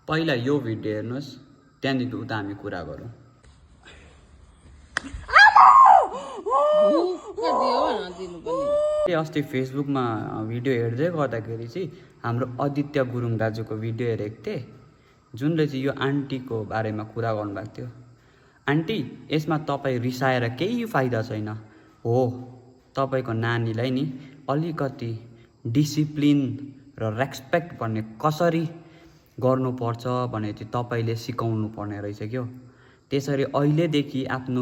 पहिला यो भिडियो हेर्नुहोस्, त्यहाँदेखि उता हामी कुरा गरौँ। अस्ति फेसबुकमा भिडियो हेर्दै गर्दाखेरि चाहिँ हाम्रो आदित्य गुरुङ दाजुको भिडियो हेरेको थिएँ, जुनले चाहिँ यो आन्टीको बारेमा कुरा गर्नुभएको थियो। आन्टी, यसमा तपाईँ रिसाएर केही फाइदा छैन हो। तपाईँको नानीलाई नि अलिकति डिसिप्लिन र रेस्पेक्ट भन्ने कसरी गर्नुपर्छ भने चाहिँ तपाईँले सिकाउनु पर्ने रहेछ क्या। त्यसरी अहिलेदेखि आफ्नो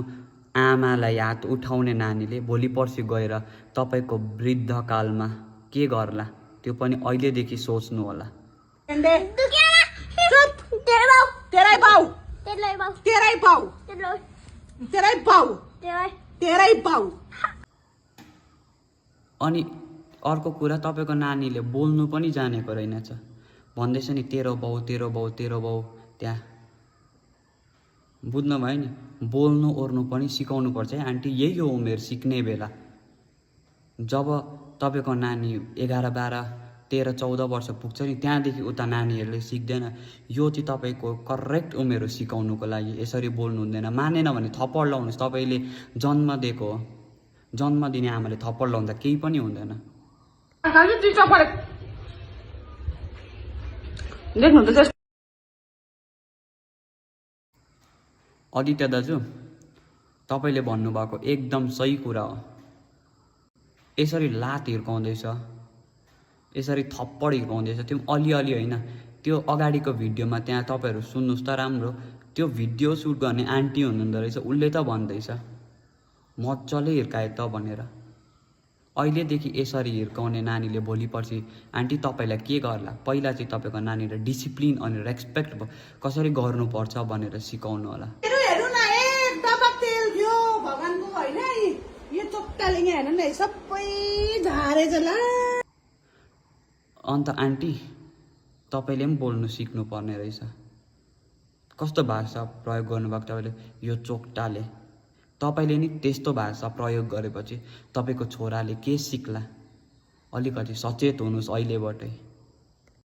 आमालाई हात उठाउने नानीले भोलि पर्सि गएर तपाईँको वृद्धकालमा के गर्ला त्यो पनि अहिलेदेखि सोच्नु होला। अनि अर्को कुरा, तपाईँको नानीले बोल्नु पनि जानेको रहेनछ, भन्दैछ नि तेरो बाउ तेरो बाउ तेरो बाउ। त्यहाँ बुझ्नु भयो नि, बोल्नु ओर्नु पनि सिकाउनु पर्छ है आन्टी। यही हो उमेर सिक्ने बेला। जब तपाईँको नानी 11, 12, 13, 14 वर्ष पुग्छ नि, त्यहाँदेखि उता नानीहरूले सिक्दैन। यो चाहिँ तपाईँको करेक्ट उमेर हो सिकाउनुको लागि। यसरी बोल्नु हुँदैन। मानेन भने थप्पड लाउनुहोस्। तपाईँले जन्म दिएको हो, जन्म दिने आमाले थप्पड लाउँदा केही पनि हुँदैन। आदित्य दाजु, तपाईँले भन्नुभएको एकदम सही कुरा हो। यसरी लात हिर्काउँदैछ, यसरी थप्पड हिर्काउँदैछ, त्यो अलिअलि होइन। त्यो अगाडिको भिडियोमा त्यहाँ तपाईँहरू सुन्नुहोस् त राम्रो, त्यो भिडियो सुट गर्ने आन्टी हुनुहुँदो रहेछ, उसले त भन्दैछ मजाले हिर्काए त भनेर। अहिलेदेखि यसरी हिर्काउने नानीले भोलि पर्सि आन्टी तपाईँलाई के गर्ला? पहिला चाहिँ तपाईँको नानीलाई डिसिप्लिन अनि रेस्पेक्ट कसरी गर्नुपर्छ भनेर सिकाउनु होला। अन्त आन्टी, तपाईँले पनि बोल्नु सिक्नु पर्ने रहेछ। कस्तो भाषा प्रयोग गर्नुभएको तपाईँले? यो चोक्टाले। तपाईँले नि त्यस्तो भाषा प्रयोग गरेपछि तपाईँको छोराले के सिक्ला? अलिकति सचेत हुनुहोस् अहिलेबाटै।